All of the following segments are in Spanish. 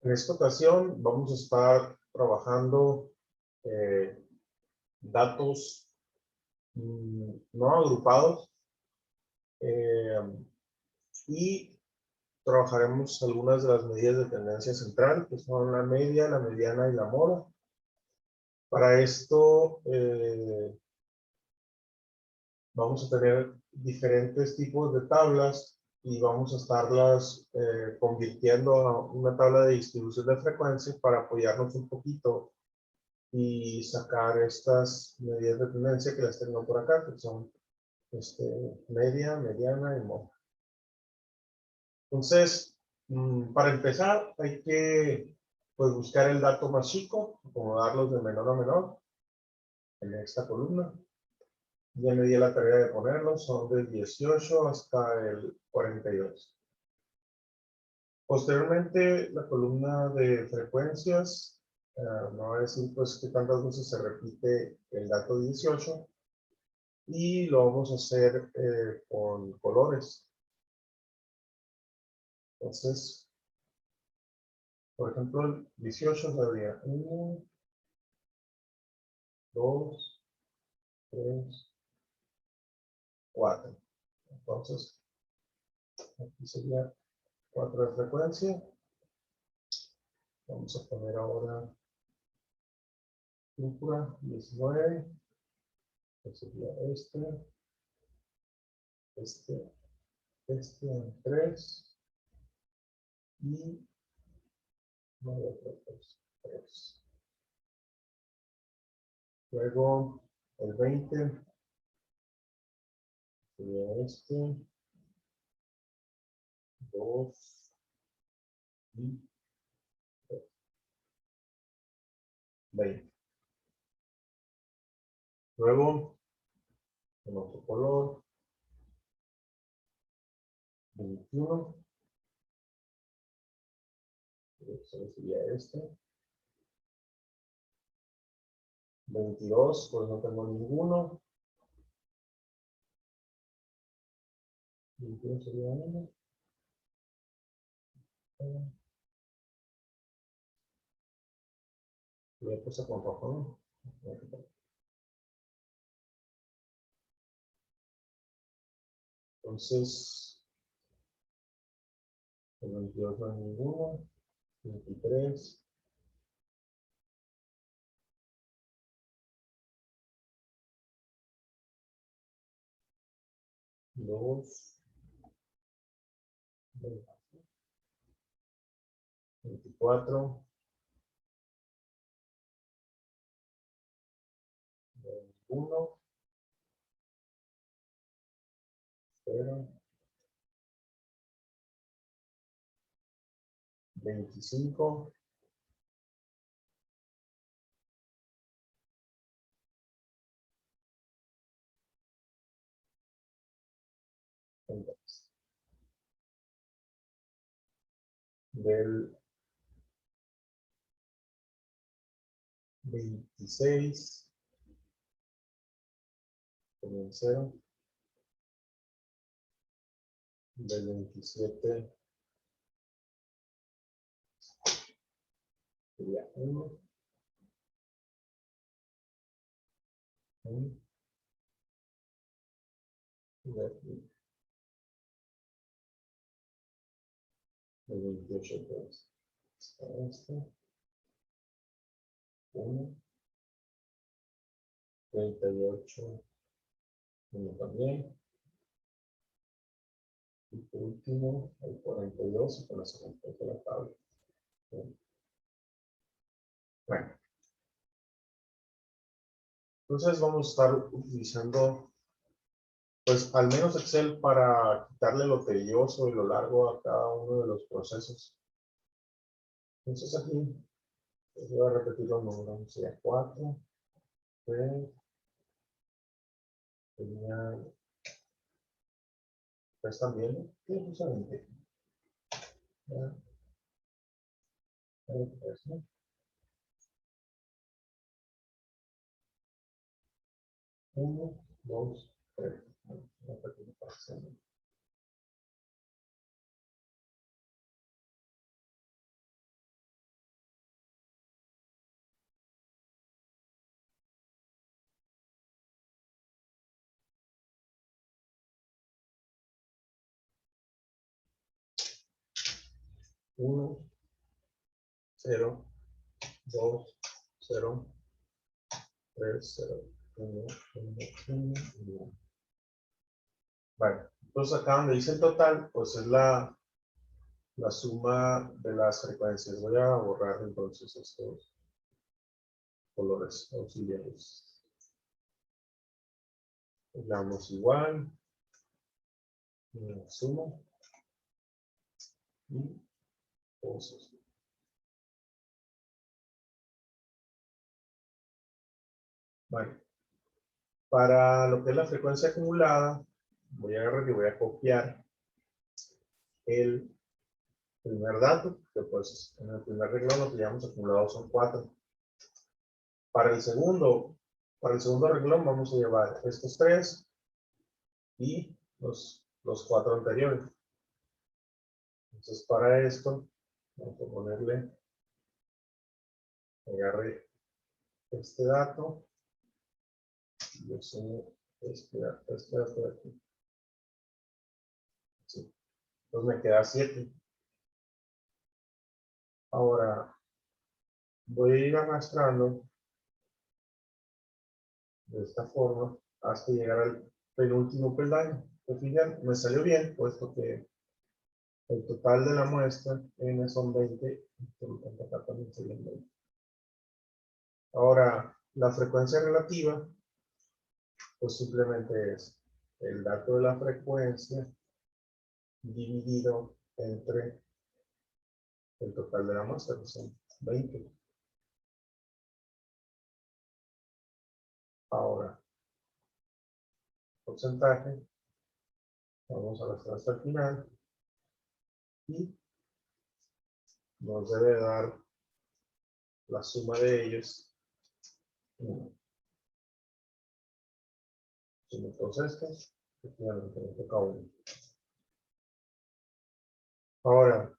En esta ocasión vamos a estar trabajando datos no agrupados y trabajaremos algunas de las medidas de tendencia central, que son la media, la mediana y la mora. Para esto vamos a tener diferentes tipos de tablas y vamos a estarlas convirtiendo a una tabla de distribución de frecuencia para apoyarnos un poquito y sacar estas medidas de tendencia que las tengo por acá, que son media, mediana y mora. Entonces, para empezar, hay que buscar el dato más chico, acomodarlos de menor a menor en esta columna. Ya me di la tarea de ponerlos, son del 18 hasta el 42. Posteriormente, la columna de frecuencias, no voy a decir pues que tantas veces se repite el dato 18, y lo vamos a hacer con colores. Entonces, por ejemplo, el 18 sería 1, 2, 3, 4. Entonces, aquí sería 4 de frecuencia. Vamos a poner ahora púrpura 19. Que sería en 3 y 9 3. Luego el 20 sería 2 y 3. 20. Luego, en otro color, 21. Sería 22, pues no tengo ninguno. 21 sería 1. Voy a pasar con rojo, ¿no? Entonces, el 22 no hay ninguno. 23. 2. 24. 1. 0. 25. 33. Del 26 con el 0. Del 27 sería 1. 1. Del 28 pues está 1. 38. 1 también. Y por último, el 42, y con eso completo la tabla. Bueno, entonces vamos a estar utilizando, pues, al menos Excel para quitarle lo tedioso y lo largo a cada uno de los procesos. Entonces aquí, voy a repetir los números, sería 4, 3, tenía 3 también, ¿no? Sí, justamente. 3, ¿no? 1, 2, 3. 1, 0, 2, 0, 3, 0, 1, 1, 1, 1. Vale, entonces acá donde dice el total, pues es la suma de las frecuencias. Voy a borrar entonces estos colores auxiliares. Le damos igual, suma y cosas. Vale. Para lo que es la frecuencia acumulada, voy a agarrar y voy a copiar el primer dato, que pues en el primer renglón lo que llevamos acumulado son 4. Para el segundo renglón vamos a llevar estos 3 y los 4 anteriores. Entonces para esto, vamos a ponerle, agarre este dato, y yo sumo este dato de aquí. Sí. Entonces me queda 7. Ahora voy a ir arrastrando de esta forma hasta llegar al penúltimo peldaño. Al final me salió bien, puesto que el total de la muestra n son 20, por lo tanto acá también serían 20. Ahora, la frecuencia relativa, pues simplemente es el dato de la frecuencia dividido entre el total de la muestra, que son 20. Ahora, porcentaje, vamos a arrastrar hasta el final y nos debe dar la suma de ellos. Sumo todos estos, efectivamente me toca 1. Ahora,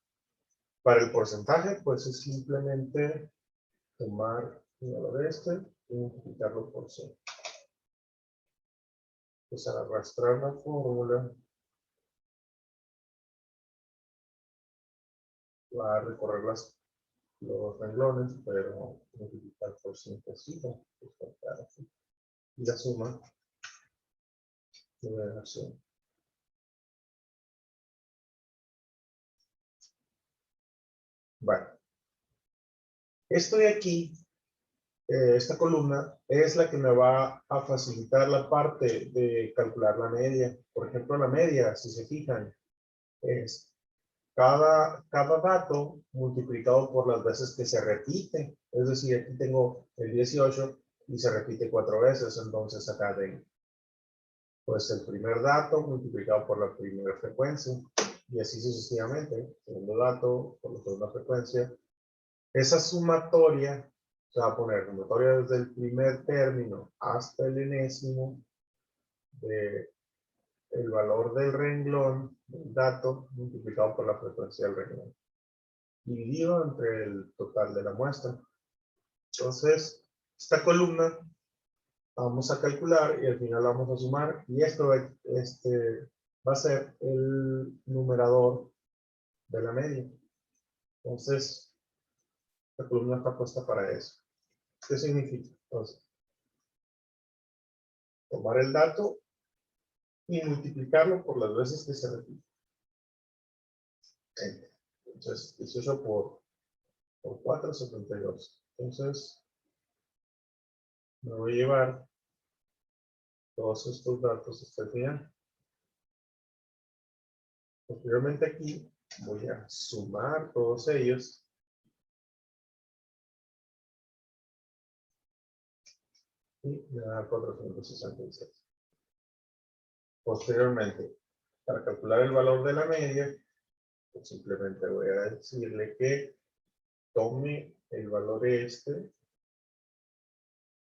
para el porcentaje, pues es simplemente tomar el valor este y multiplicarlo por 100. Pues al arrastrar la fórmula, va a recorrer los renglones, pero multiplicar por 100 fija, y la suma debe dar 100. Bueno, esto de aquí, esta columna, es la que me va a facilitar la parte de calcular la media. Por ejemplo, la media, si se fijan, es cada dato multiplicado por las veces que se repite. Es decir, aquí tengo el 18 y se repite 4 veces, entonces acá tengo pues el primer dato multiplicado por la primera frecuencia y así sucesivamente. Segundo dato por la segunda frecuencia. Esa sumatoria se va a poner sumatoria desde el primer término hasta el enésimo de el valor del renglón del dato multiplicado por la frecuencia del renglón, dividido entre el total de la muestra. Entonces, esta columna vamos a calcular y al final vamos a sumar, y esto va a ser el numerador de la media. Entonces, la columna está puesta para eso. ¿Qué significa? Entonces, tomar el dato y multiplicarlo por las veces que se repite. Entonces, 18 por 4, 72. Entonces, me voy a llevar todos estos datos hasta el final. Posteriormente aquí voy a sumar todos ellos. Y me da 466. Posteriormente, para calcular el valor de la media, pues simplemente voy a decirle que tome el valor este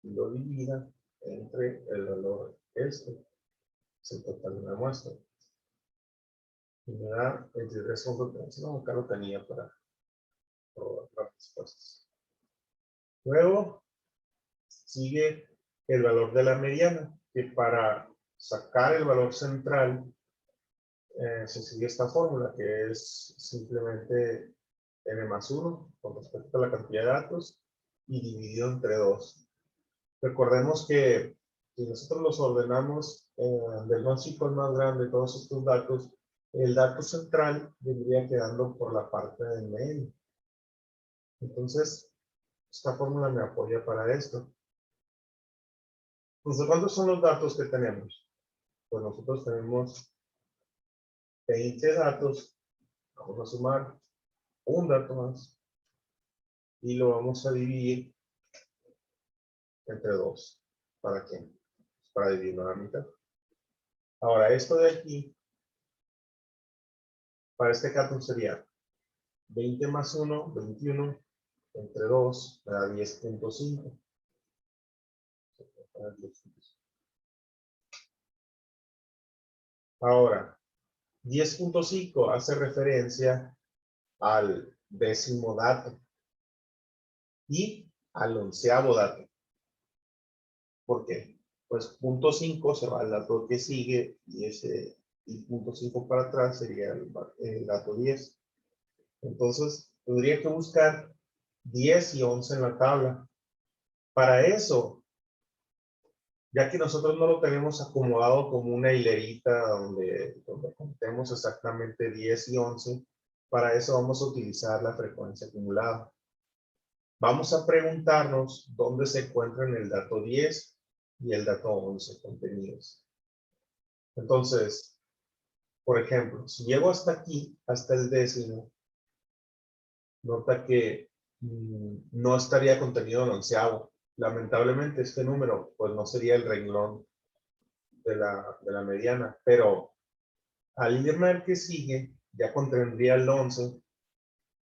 y lo divida entre el valor este. Es el total de la muestra. Y me da 23.3. No, acá lo tenía para probar las respuestas. Luego sigue el valor de la mediana, que para sacar el valor central se sigue esta fórmula, que es simplemente n más 1 con respecto a la cantidad de datos y dividido entre 2. Recordemos que si nosotros los ordenamos del más chico al más grande, todos estos datos, el dato central vendría quedando por la parte del medio. Entonces, esta fórmula me apoya para esto. Entonces, ¿cuántos son los datos que tenemos? Pues nosotros tenemos 20 datos. Vamos a sumar un dato más y lo vamos a dividir entre 2. ¿Para qué? Para dividirlo a la mitad. Ahora, esto de aquí, para este caso sería 20 más 1, 21, entre 2, me da 10.5. Ahora, 10.5 hace referencia al décimo dato y al onceavo dato. ¿Por qué? Pues punto 5 se va al dato que sigue y punto 5 para atrás sería el dato 10. Entonces, tendría que buscar 10 y 11 en la tabla. Para eso, ya que nosotros no lo tenemos acomodado como una hilerita donde contemos exactamente 10 y 11, para eso vamos a utilizar la frecuencia acumulada. Vamos a preguntarnos dónde se encuentran el dato 10 y el dato 11 contenidos. Entonces, por ejemplo, si llego hasta aquí, hasta el décimo, nota que no estaría contenido el onceavo. Lamentablemente este número pues no sería el renglón de la mediana, pero al irme al que sigue ya contendría el 11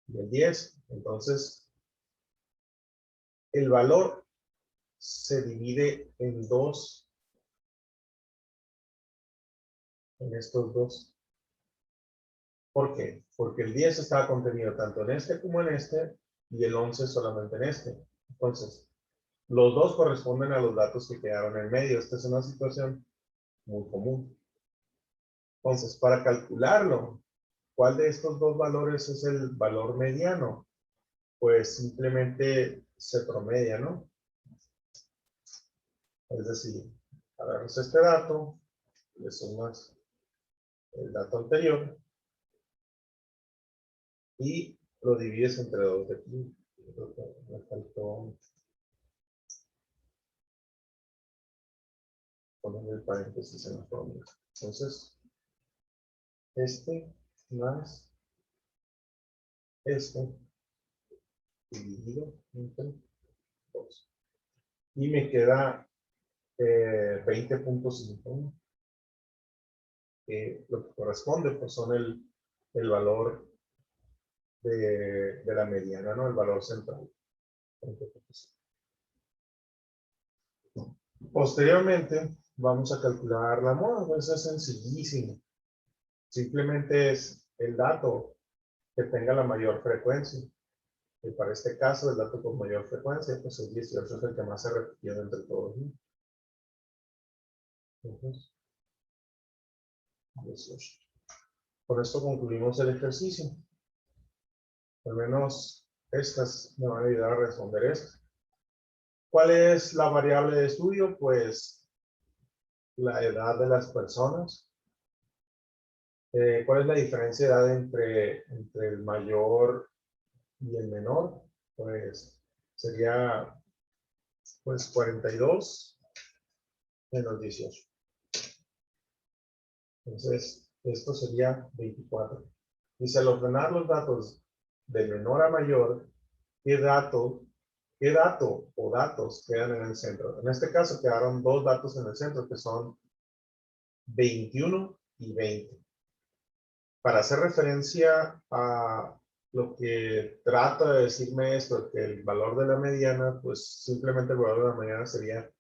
y el 10. Entonces el valor se divide en dos, en estos dos. ¿Por qué? Porque el 10 estaba contenido tanto en este como en este y el 11 solamente en este. Entonces los dos corresponden a los datos que quedaron en medio. Esta es una situación muy común. Entonces, para calcularlo, ¿cuál de estos dos valores es el valor mediano? Pues simplemente se promedia, ¿no? Es decir, agarras este dato, le sumas el dato anterior y lo divides entre dos de aquí. Me faltó poner el paréntesis en la fórmula. Entonces, este más este dividido entre 2. Y me queda 20.5. Lo que corresponde pues son el valor de la mediana, ¿no? El valor central. Posteriormente vamos a calcular la moda, pues es sencillísimo. Simplemente es el dato que tenga la mayor frecuencia. Y para este caso, el dato con mayor frecuencia, pues el 18 es el que más se repitió entre todos, ¿no? Entonces, 18. Por esto concluimos el ejercicio. Al menos estas me van a ayudar a responder esto. ¿Cuál es la variable de estudio? Pues la edad de las personas. ¿Cuál es la diferencia de edad entre el mayor y el menor? Pues sería pues 42 menos 18. Entonces, esto sería 24. Y al ordenar los datos de menor a mayor, ¿qué dato o datos quedan en el centro? En este caso quedaron dos datos en el centro que son 21 y 20. Para hacer referencia a lo que trata de decirme esto, que el valor de la mediana, pues simplemente el valor de la mediana sería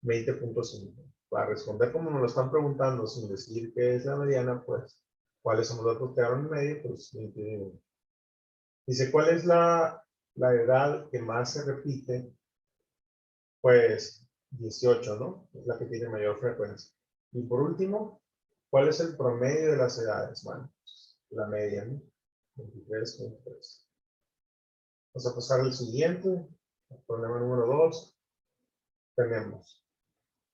20.5. Para responder como me lo están preguntando sin decir qué es la mediana, pues, ¿cuáles son los datos que quedaron en medio? Pues 21. Dice, ¿cuál es la edad que más se repite? Pues 18, ¿no? Es la que tiene mayor frecuencia. Y por último, ¿cuál es el promedio de las edades? Bueno, la media, ¿no? 23, 23. Vamos a pasar al siguiente. El problema número 2. Tenemos.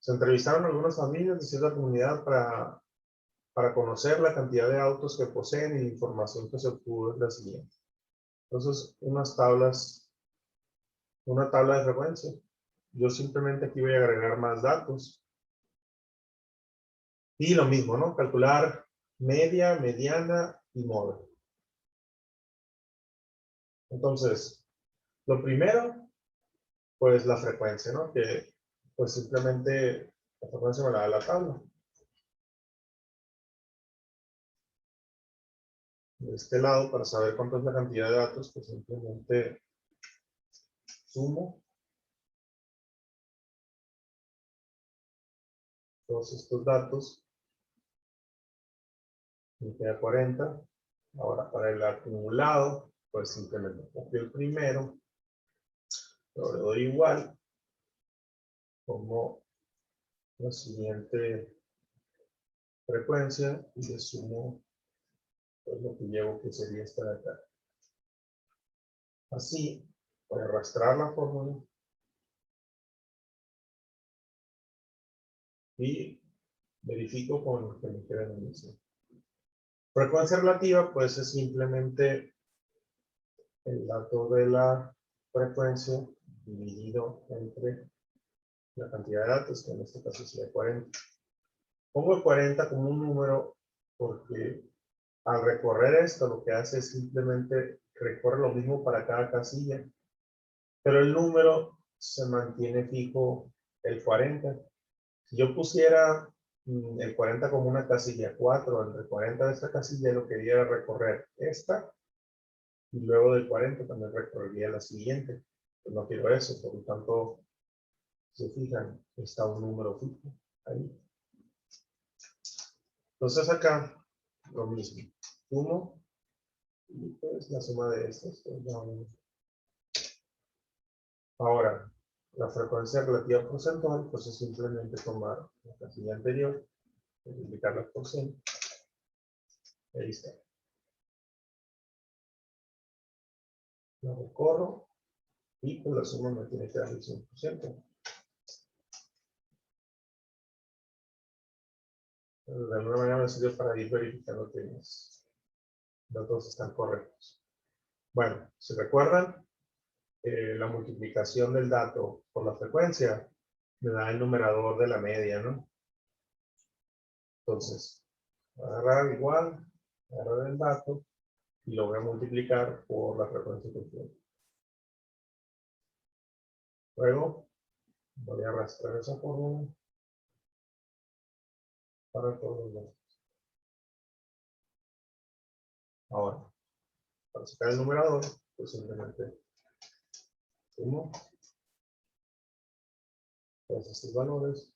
Se entrevistaron algunas familias de cierta comunidad para conocer la cantidad de autos que poseen y la información que se obtuvo es la siguiente. Entonces, una tabla de frecuencia. Yo simplemente aquí voy a agregar más datos. Y lo mismo, ¿no? Calcular media, mediana y moda. Entonces, lo primero, pues la frecuencia, ¿no? Que pues simplemente la frecuencia me la da la tabla. De este lado, para saber cuánto es la cantidad de datos, pues simplemente sumo todos estos datos. Me queda 40. Ahora, para el acumulado, pues simplemente copio el primero, lo le doy igual, como la siguiente frecuencia y le sumo pues, lo que llevo, que sería esta de acá. Así, voy a arrastrar la fórmula y verifico con lo que me queda en el mismo. Frecuencia relativa, pues es simplemente el dato de la frecuencia dividido entre la cantidad de datos, que en este caso sería 40. Pongo el 40 como un número porque al recorrer esto lo que hace es simplemente recorre lo mismo para cada casilla, pero el número se mantiene fijo el 40. Si yo pusiera el 40 como una casilla 4, entre 40 de esta casilla lo quería era recorrer esta, y luego del 40 también recorrería la siguiente. Pues no quiero eso, por lo tanto, si se fijan, está un número fijo ahí. Entonces acá, lo mismo. Sumo, y pues la suma de estos. Pues, ahora, la frecuencia relativa porcentual, pues es simplemente tomar la casilla anterior, multiplicarla por 100. Ahí está. La recorro y pues la suma me tiene que dar el 100%. De alguna manera me sirve para ir verificando que los datos están correctos. Bueno, si recuerdan, la multiplicación del dato por la frecuencia me da el numerador de la media, ¿no? Entonces, agarrar igual, agarrar el dato y lo voy a multiplicar por la frecuencia que tiene. Luego, voy a arrastrar esa fórmula para todos los datos. Ahora, para sacar el numerador, pues simplemente sumo todos estos valores.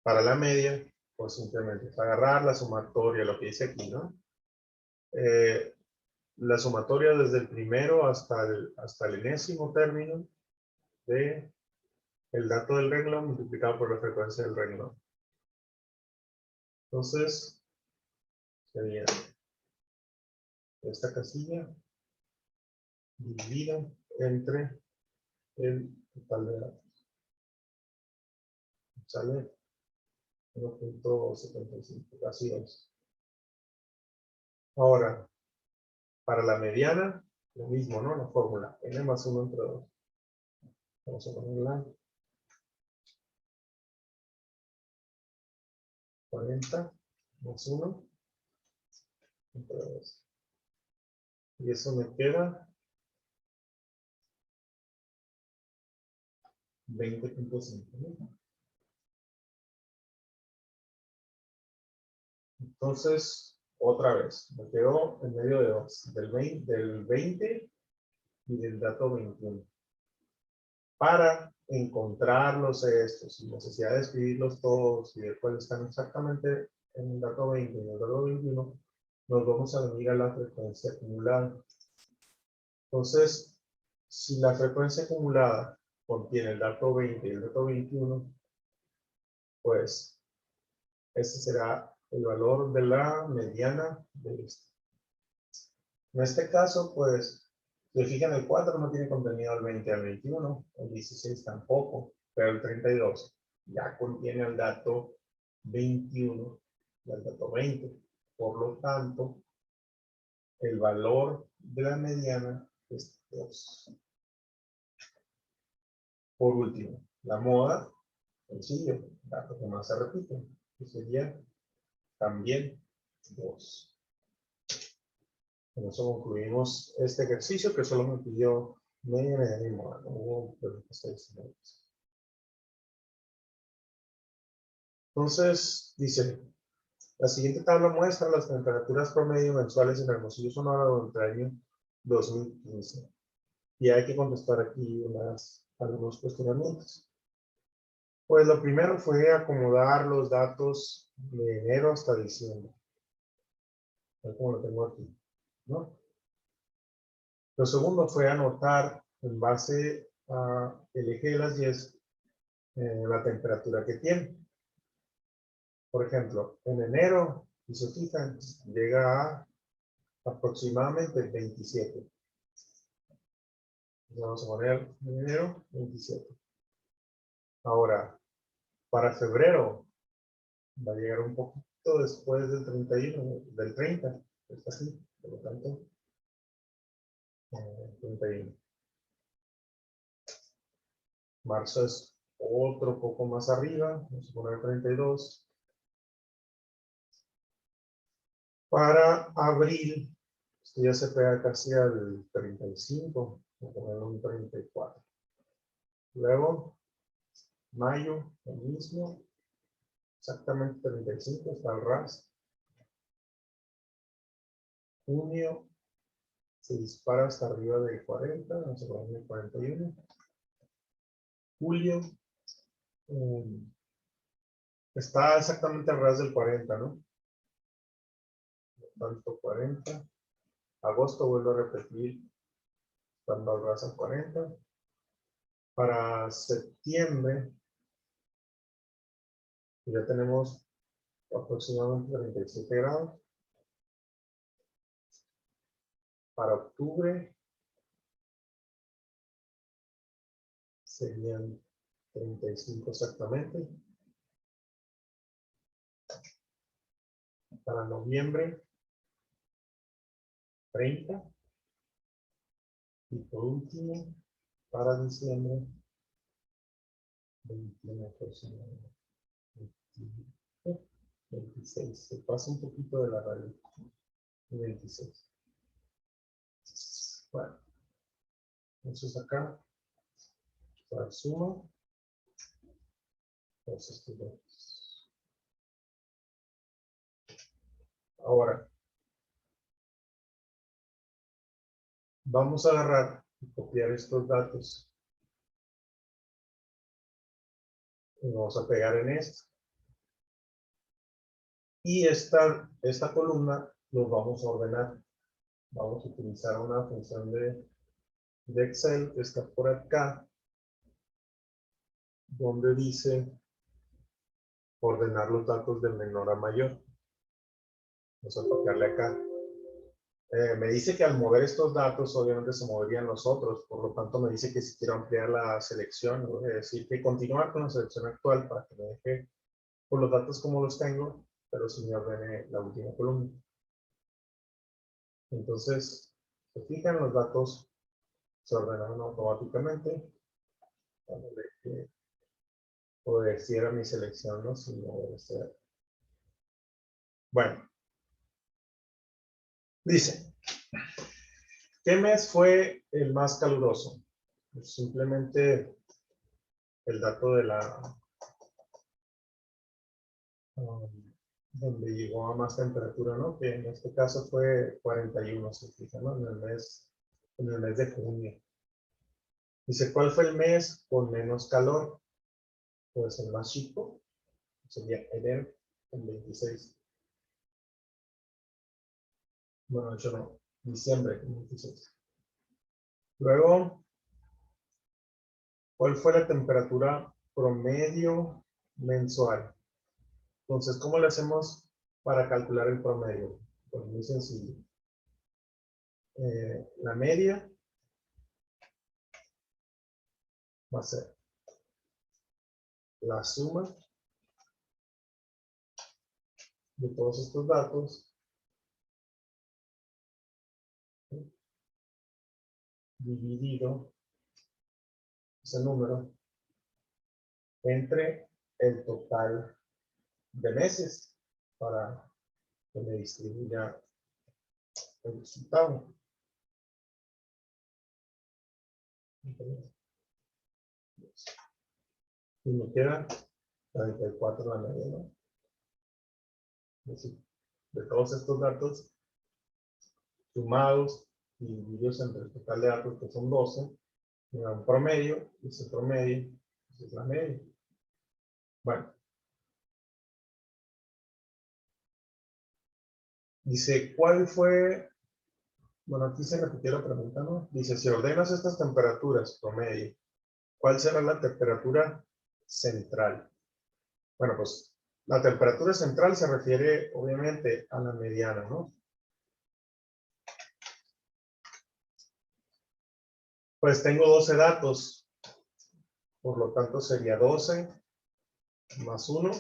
Para la media, pues simplemente es agarrar la sumatoria, lo que dice aquí, ¿no? La sumatoria desde el primero hasta el enésimo término de el dato del renglón multiplicado por la frecuencia del renglón. Entonces, sería esta casilla dividida entre el total de datos. Sale 1.75, casi 2. Ahora, para la mediana, lo mismo, ¿no? La fórmula, n más 1 entre 2. Vamos a ponerla 40 más 1 entre 2. Y eso me queda 20.5, ¿no? Entonces, otra vez, me quedó en medio de 2, del 20 y del dato 21. Para encontrarlos estos, sin necesidad de escribirlos todos y después están exactamente en el dato 20 y en el dato 21, nos vamos a venir a la frecuencia acumulada. Entonces, si la frecuencia acumulada contiene el dato 20 y el dato 21, pues este será el valor de la mediana de este. En este caso, pues, si fijan, el 4 no tiene contenido al 20 al 21, el 16 tampoco, pero el 32 ya contiene el dato 21 y el dato 20. Por lo tanto, el valor de la mediana es 2. Por último, la moda, sencillo, dato que más se repite, que sería también 2. Con eso concluimos este ejercicio que solo me pidió mediana y moda, no hubo preguntas adicionales. Entonces, dice, la siguiente tabla muestra las temperaturas promedio mensuales en Hermosillo, Sonora durante el año 2015. Y hay que contestar aquí algunos cuestionamientos. Pues lo primero fue acomodar los datos de enero hasta diciembre. Tal como lo tengo aquí, ¿no? Lo segundo fue anotar en base a el eje de las 10 la temperatura que tiene. Por ejemplo, en enero, si se fijan, llega a aproximadamente 27. Vamos a poner en enero 27. Ahora, para febrero, va a llegar un poquito después del 31, del 30. Está así, por lo tanto, 31. Marzo es otro poco más arriba, vamos a poner 32. Para abril, esto ya se pega casi al 35, vamos a poner un 34. Luego, mayo, lo mismo, exactamente 35, está el ras. Junio, se dispara hasta arriba del 40, vamos a poner el 41. Julio, está exactamente al ras del 40, ¿no? Tanto 40. Agosto vuelvo a repetir, estando al ras al 40. Para septiembre, ya tenemos aproximadamente 37 grados. Para octubre, serían 35 exactamente. Para noviembre, 30. Y por último, para diciembre, 21 aproximadamente. 26. Se pasa un poquito de la radio. 26. Bueno, entonces acá, para suma, los estudiantes. Ahora, vamos a agarrar y copiar estos datos. Y vamos a pegar en esto. Y esta columna los vamos a ordenar. Vamos a utilizar una función de Excel que está por acá, donde dice ordenar los datos de menor a mayor. Vamos a tocarle acá. Me dice que al mover estos datos, obviamente se moverían los otros, por lo tanto me dice que si quiero ampliar la selección, voy a decir que continuar con la selección actual para que me deje por los datos como los tengo, pero si me ordene la última columna. Entonces, se fijan, los datos se ordenaron automáticamente. Obedeciera mi selección, ¿no? Si no obedecer. Bueno, dice, ¿qué mes fue el más caluroso? Pues simplemente el dato de donde llegó a más temperatura, ¿no? Que en este caso fue 41, se fijan, ¿no? En el mes de junio. Dice, ¿cuál fue el mes con menos calor? Pues el más chico, sería enero, el 26. Bueno, yo no, diciembre, el 26. Luego, ¿cuál fue la temperatura promedio mensual? Entonces, ¿cómo le hacemos para calcular el promedio? Pues muy sencillo. La media va a ser la suma de todos estos datos dividido ese número entre el total de meses para que me distribuya el resultado. Y me queda 34 la media, ¿no? Es decir, de todos estos datos sumados y divididos entre el total de datos, que son 12, me da un promedio, y ese promedio es la media. Bueno, dice, ¿cuál fue? Bueno, aquí se repitió la pregunta, ¿no? Dice, si ordenas estas temperaturas promedio, ¿cuál será la temperatura central? Bueno, pues la temperatura central se refiere obviamente a la mediana, ¿no? Pues tengo 12 datos, por lo tanto sería 12 más 1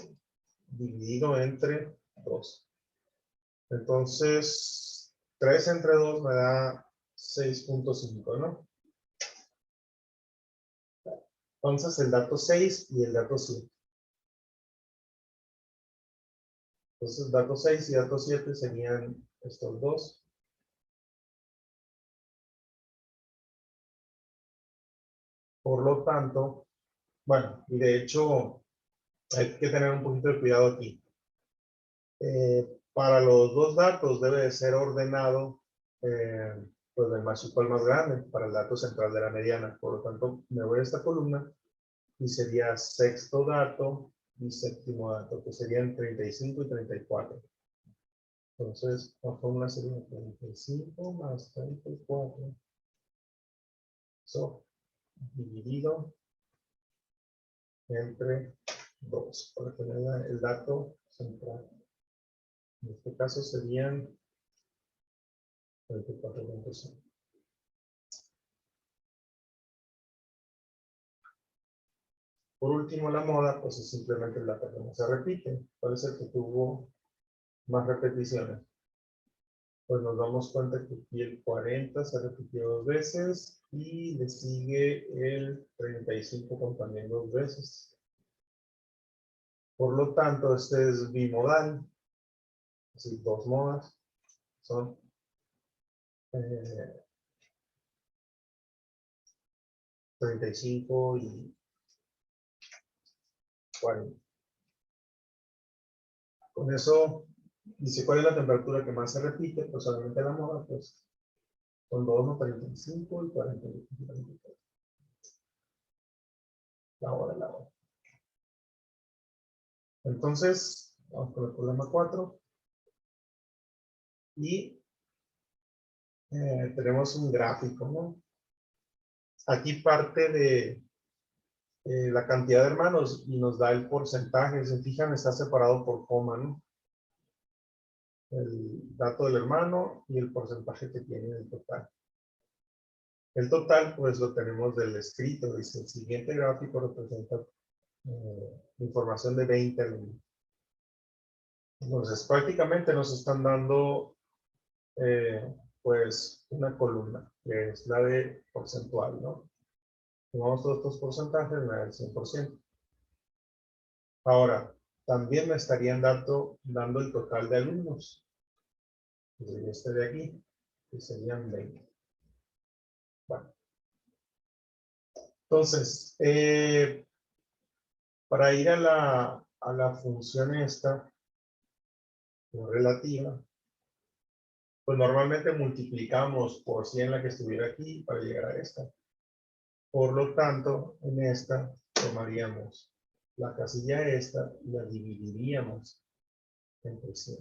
dividido entre 2. Entonces, 3 entre 2 me da 6.5, ¿no? Entonces, el dato 6 y el dato 7. Entonces, dato 6 y dato 7 serían estos dos. Por lo tanto, bueno, y de hecho, hay que tener un poquito de cuidado aquí. Para los dos datos debe de ser ordenado pues del más chico al más grande para el dato central de la mediana. Por lo tanto, me voy a esta columna y sería sexto dato y séptimo dato, que serían 35 y 34. Entonces, la fórmula sería 35 más 34. Eso dividido entre 2, para que me da el dato central. En este caso serían 34.5. Por último, la moda, pues es simplemente el dato que no se repite. ¿Cuál es el que tuvo más repeticiones? Pues nos damos cuenta que aquí el 40 se repitió 2 veces y le sigue el 35 con también 2 veces. Por lo tanto, este es bimodal. Es decir, dos modas son 35 y 40. Con eso, dice cuál es la temperatura que más se repite, pues obviamente la moda, pues son 2, no 35 y 40. La hora. Entonces, vamos con el problema 4. Y tenemos un gráfico, ¿no? Aquí parte de la cantidad de hermanos y nos da el porcentaje. Se fijan, está separado por coma, ¿no? El dato del hermano y el porcentaje que tiene el total. El total, pues lo tenemos del escrito. Dice, el siguiente gráfico representa información de 20 alumnos. Entonces, prácticamente nos están dando, pues, una columna, que es la de porcentual, ¿no? Tomamos todos estos porcentajes, me da el 100%. Ahora, también me estarían dando el total de alumnos. Este de aquí, que serían 20. Bueno. Entonces, para ir a la función esta, relativa, pues normalmente multiplicamos por 100 la que estuviera aquí para llegar a esta. Por lo tanto, en esta tomaríamos la casilla esta y la dividiríamos entre 100.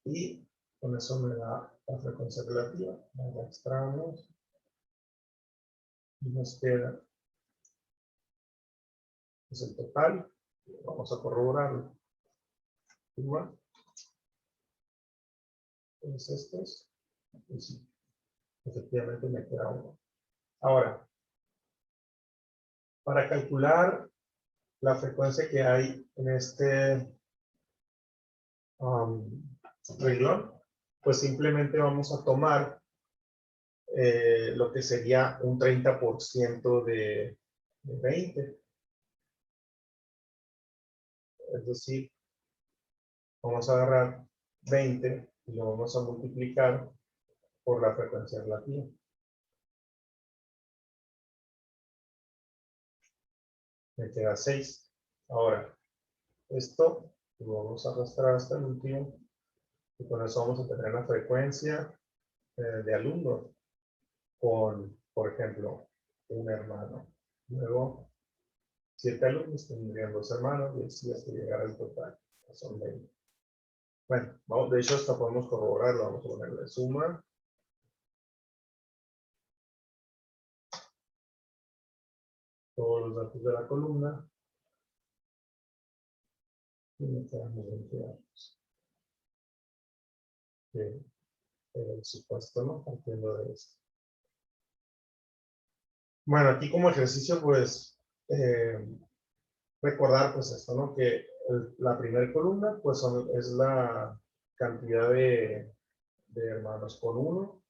Y con eso me da la frecuencia relativa. La extraemos y nos queda pues, el total. Vamos a corroborarlo. Igual. Entonces estos. Y sí, efectivamente me queda uno. Ahora, para calcular la frecuencia que hay en este renglón, pues simplemente vamos a tomar lo que sería un 30% de 20. Es decir, vamos a agarrar 20 y lo vamos a multiplicar por la frecuencia relativa. Me queda 6. Ahora, esto lo vamos a arrastrar hasta el último y con eso vamos a tener la frecuencia de alumnos con, por ejemplo, un hermano. Luego, 7 alumnos tendrían 2 hermanos y así hasta llegar al total. Son 20. Bueno, vamos, de hecho hasta podemos corroborarlo. Vamos a ponerle suma. Todos los datos de la columna. Y me quedan 20 datos. El supuesto, ¿no? Partiendo de esto. Bueno, aquí como ejercicio, pues, recordar, pues, esto, ¿no? Que la primera columna, pues, es la cantidad de hermanos con 1.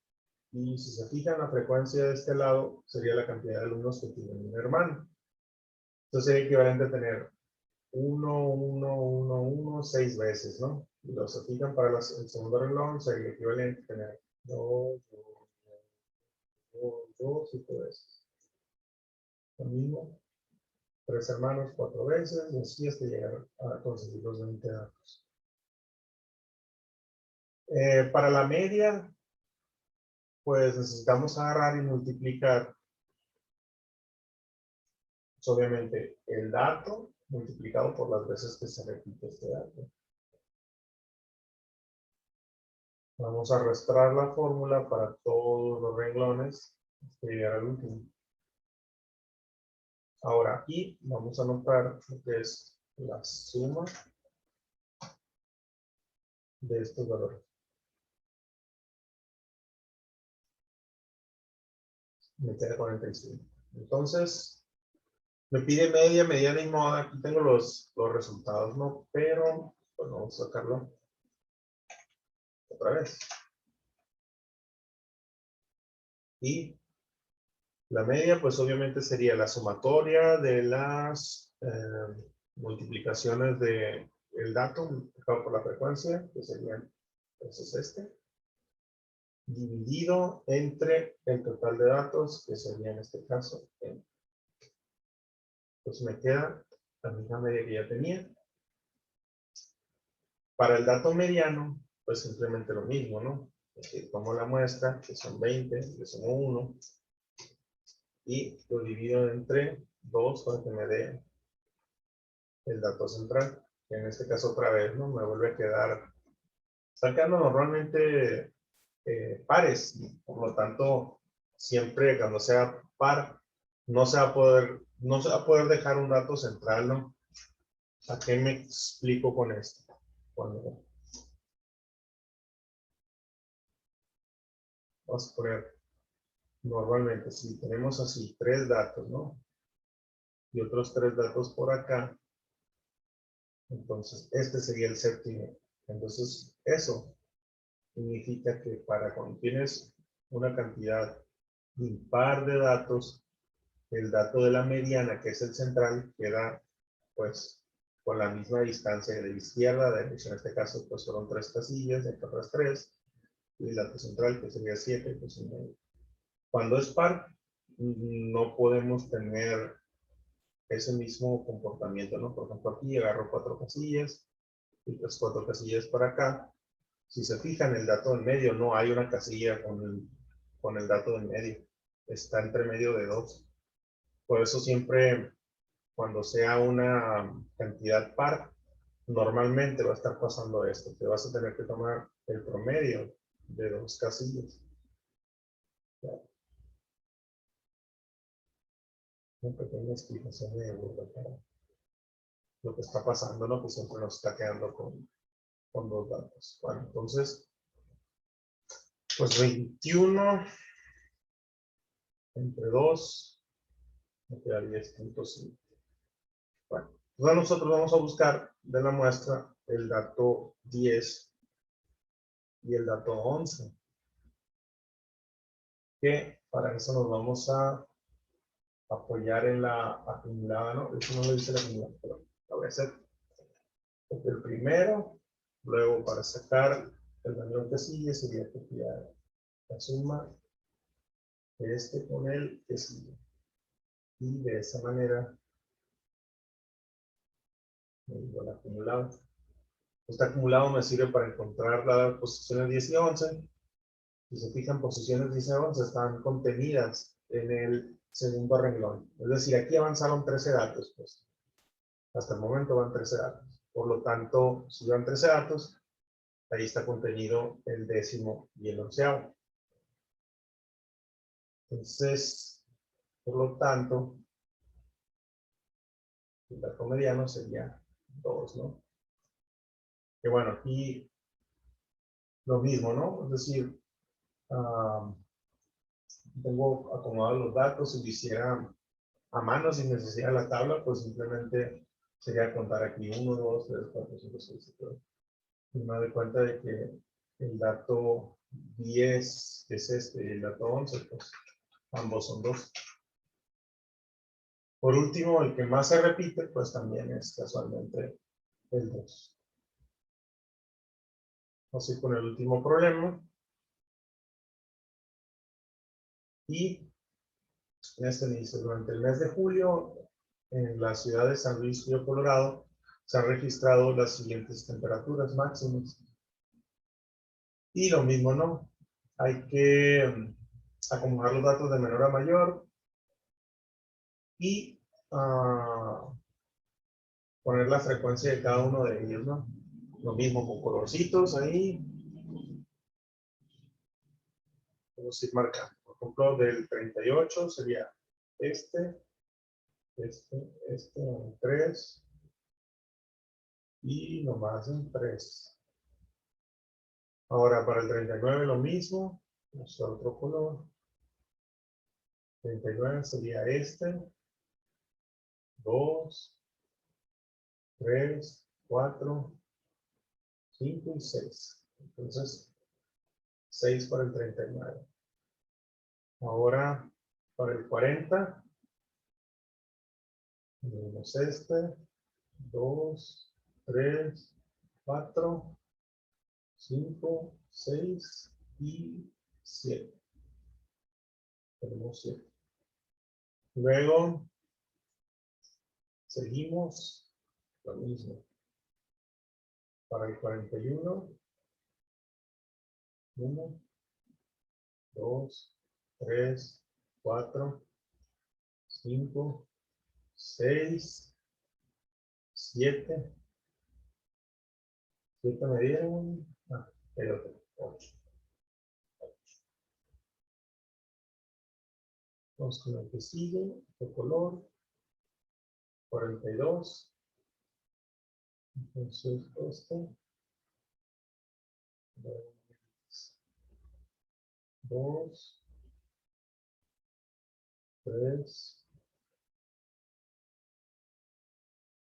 Y si se fijan, la frecuencia de este lado sería la cantidad de alumnos que tienen un hermano. Entonces sería equivalente a tener 1, 1, 1, 1, 6 veces, ¿no? Y los se fijan para el segundo renglón, sería equivalente a tener 2, 2, 2, 7 veces. Lo mismo, 3 hermanos 4 veces, y así hasta llegar a conseguir los 20 datos. Para la media, pues necesitamos agarrar y multiplicar, pues, obviamente, el dato multiplicado por las veces que se repite este dato. Vamos a arrastrar la fórmula para todos los renglones hasta llegar al último. Ahora aquí vamos a notar lo que es la suma de estos valores. Me queda 45. Entonces, me pide media, mediana y moda. Aquí tengo los resultados, ¿no? Pero, pues vamos a sacarlo otra vez. Y la media, pues obviamente sería la sumatoria de las multiplicaciones del dato multiplicado por la frecuencia, que serían, entonces dividido entre el total de datos, que sería en este caso, pues me queda la misma media que ya tenía. Para el dato mediano, pues simplemente lo mismo, ¿no? Es decir, tomo la muestra, que son 20, le sumo 1, y lo divido entre 2 para que me dé el dato central, que en este caso otra vez, ¿no? Me vuelve a quedar, sacando normalmente pares, por lo tanto, siempre cuando sea par, no se va a poder dejar un dato central, ¿no? ¿A qué me explico con esto? Cuando vamos a poner, normalmente, si tenemos así 3 datos, ¿no? Y otros 3 datos por acá, entonces este sería el séptimo. Entonces, eso significa que para cuando tienes una cantidad impar de datos, el dato de la mediana, que es el central, queda pues con la misma distancia de izquierda a derecha. En este caso, pues fueron 3 casillas, de otras 3, y el dato central, que sería 7, pues en medio. Cuando es par, no podemos tener ese mismo comportamiento, ¿no? Por ejemplo, aquí agarro 4 casillas, y las 4 casillas para acá. Si se fijan, el dato en medio, no hay una casilla con el dato en medio. Está entre medio de 2. Por eso siempre, cuando sea una cantidad par, normalmente va a estar pasando esto. Te vas a tener que tomar el promedio de 2 casillas. Una pequeña explicación de para lo que está pasando, ¿no? Que siempre nos está quedando con 2 datos. Bueno, entonces, pues 21 entre 2 me queda 10.5. Bueno, entonces nosotros vamos a buscar de la muestra el dato 10 y el dato 11. Que para eso nos vamos a apoyar en la acumulada, ¿no? Eso no lo dice la acumulada, pero la voy a hacer. El primero, luego para sacar el valor que sigue sería copiar la suma de este con el que sigue. Y de esa manera me digo el acumulado. Este acumulado me sirve para encontrar las posiciones 10 y 11. Si se fijan, posiciones 10 y 11 están contenidas en el segundo renglón. Es decir, aquí avanzaron 13 datos, pues. Hasta el momento van 13 datos. Por lo tanto, si van 13 datos, ahí está contenido el 10º y el 11º. Entonces, por lo tanto, el dato mediano sería 2, ¿no? Que bueno, aquí lo mismo, ¿no? Es decir, tengo acomodados los datos. Si lo hiciera a mano sin necesidad de la tabla, pues simplemente sería contar aquí 1, 2, 3, 4, 5, 6, 7. Y me doy cuenta de que el dato 10 es este y el dato 11, pues ambos son 2. Por último, el que más se repite, pues también es casualmente el 2. Así con el último problema. Y este dice, durante el mes de julio, en la ciudad de San Luis Río Colorado, se han registrado las siguientes temperaturas máximas. Y lo mismo, ¿no? Hay que acomodar los datos de menor a mayor y poner la frecuencia de cada uno de ellos, ¿no? Lo mismo con colorcitos ahí. Vamos a ir marcando. Por ejemplo, del 38 sería este, 3 y nomás en 3. Ahora para el 39 lo mismo, vamos a otro color. 39 sería este, 2, 3, 4, 5 y 6. Entonces, 6 para el 39. Ahora, para el 40, tenemos este, 2, 3, 4, 5, 6 y 7. Tenemos 7. Luego, seguimos lo mismo. Para el 41, 1, 2, 3, 4, 5, 6, 7. 7 me dieron. El otro, 8. Vamos con el que sigue, de color. 42. Entonces, este. 2, 3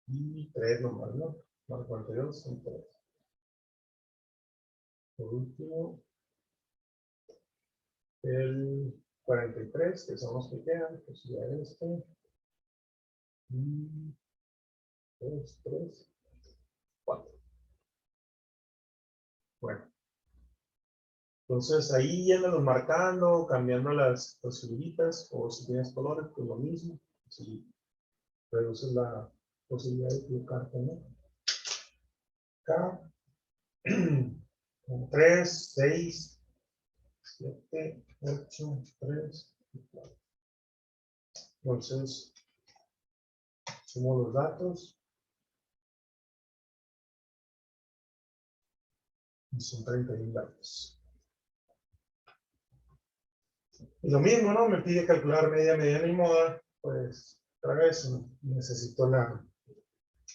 y 3 nomás, ¿no? Más 42 son 3. Por último, el 43, que son los que quedan, pues sería este. Y 2, 3, 4. Bueno. Entonces ahí yéndolos marcando, cambiando las figuritas, o si tienes colores, pues lo mismo. Si reduces la posibilidad de equivocarte, ¿no? Acá, 3, 6, 7, 8, 3, 4. Entonces, sumo los datos. Y son 31 datos. Y lo mismo, ¿no? Me pide calcular media, mediana y moda. Pues, otra vez, necesito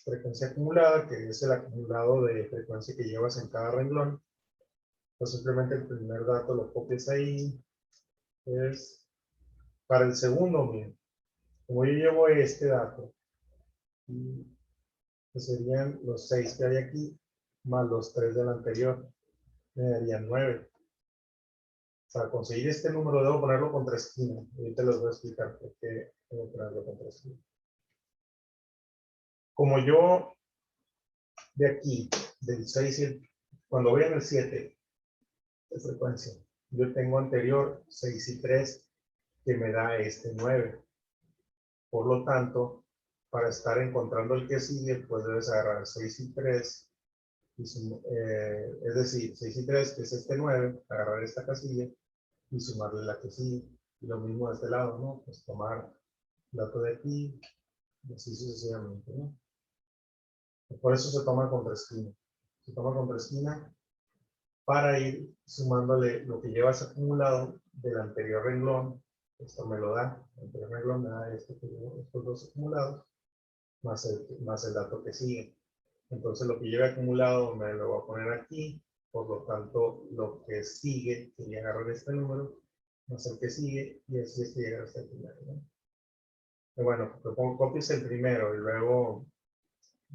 frecuencia acumulada, que es el acumulado de frecuencia que llevas en cada renglón. Pues simplemente el primer dato lo copias ahí. Es para el segundo, miren, como yo llevo este dato, que serían los 6 que hay aquí, más los 3 del anterior, me darían 9. Para conseguir este número debo ponerlo contra esquina. Ahorita les voy a explicar por qué debo ponerlo contra esquina. Como yo de aquí, del 6, cuando voy en el 7 de frecuencia, yo tengo anterior 6 y 3 que me da este 9. Por lo tanto, para estar encontrando el que sigue, pues debes agarrar 6 y 3, es decir, 6 y 3, que es este 9, agarrar esta casilla y sumarle la que sigue. Y lo mismo de este lado, ¿no? Pues tomar el dato de aquí y así sucesivamente, ¿no? Por eso se toma contra esquina. Se toma contra esquina para ir sumándole lo que llevas acumulado del anterior renglón. Esto me lo da, el anterior renglón me da estos dos acumulados, más el dato que sigue. Entonces lo que lleve acumulado me lo voy a poner aquí, por lo tanto lo que sigue sería agarrar este número, más el que sigue, y así es que llega hasta el primero, ¿no? Y bueno, copies el primero y luego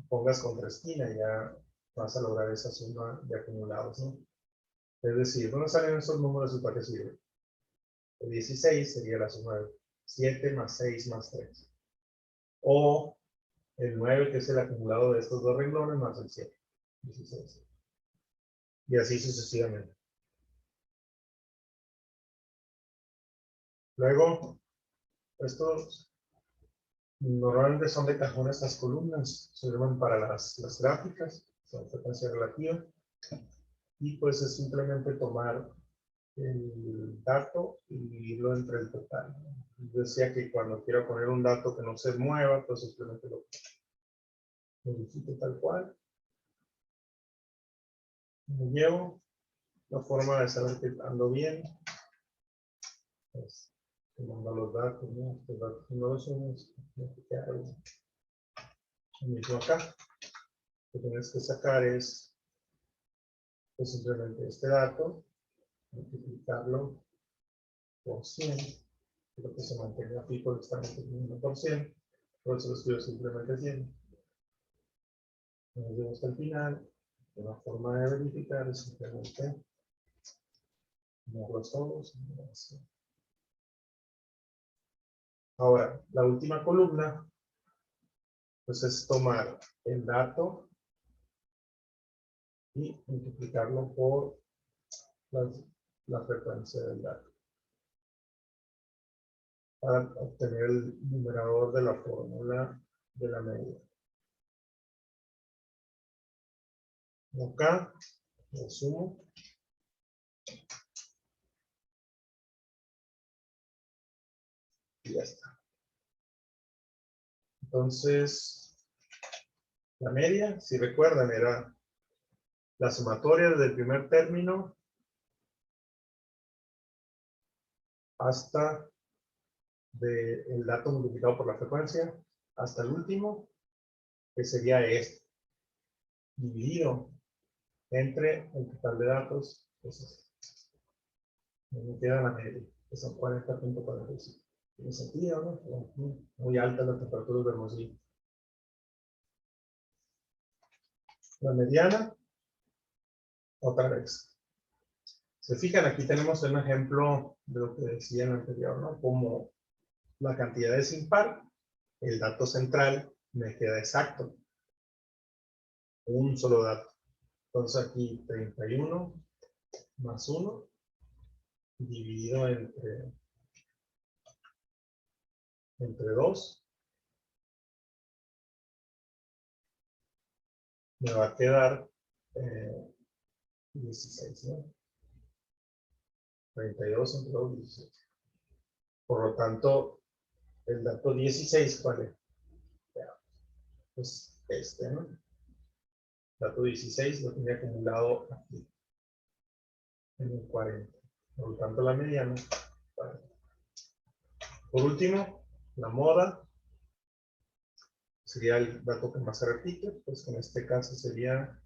pongas contra esquina y ya vas a lograr esa suma de acumulados, ¿no? Es decir, ¿dónde salen esos números y para qué sirven? El 16 sería la suma de 7 más 6 más 3. O el 9, que es el acumulado de estos dos renglones, más el 7. 16. Y así sucesivamente. Luego, estos normalmente son de cajón estas columnas. Sirven para las gráficas, son frecuencia relativa. Y pues es simplemente tomar el dato y dividirlo entre el total. Decía que cuando quiero poner un dato que no se mueva, pues simplemente lo modifico tal cual. Me llevo. La forma de saber que ando bien es tomando los datos, ¿no? Estos datos no los somos. Lo mismo acá. Lo que tienes que sacar es pues, simplemente este dato, multiplicarlo por 100. Creo que se mantenga fijo, está manteniendo por 100. Por eso lo escribo simplemente 100. Nos llevamos hasta el final. Una forma de verificar es simplemente moverlos todos. Ahora, la última columna, pues es tomar el dato y multiplicarlo por la frecuencia del dato para obtener el numerador de la fórmula de la medida. Acá lo sumo. Y ya está. Entonces, la media, si recuerdan, era la sumatoria desde el primer término hasta el dato multiplicado por la frecuencia hasta el último, que sería este, dividido entre el total de datos. Entonces, me queda la media, que son 40.45. Tiene sentido, ¿no? Muy alta la temperatura de Hermosillo. La mediana, otra vez. Se fijan, aquí tenemos un ejemplo de lo que decía en el anterior, ¿no? Como la cantidad es impar, el dato central me queda exacto. Un solo dato. Entonces aquí 31 más 1 dividido entre 2 me va a quedar 16, ¿no? 32 entre 2, 16. Por lo tanto, el dato 16, ¿cuál es? Pues este, ¿no? El dato 16 lo tenía acumulado aquí, en el 40. Por lo tanto, la mediana, 40. Por último, la moda sería el dato que más se repite, pues en este caso sería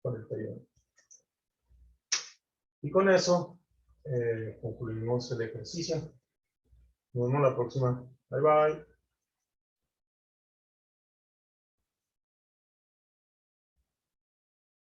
41. Y con eso concluimos el ejercicio. Nos vemos la próxima. Bye bye.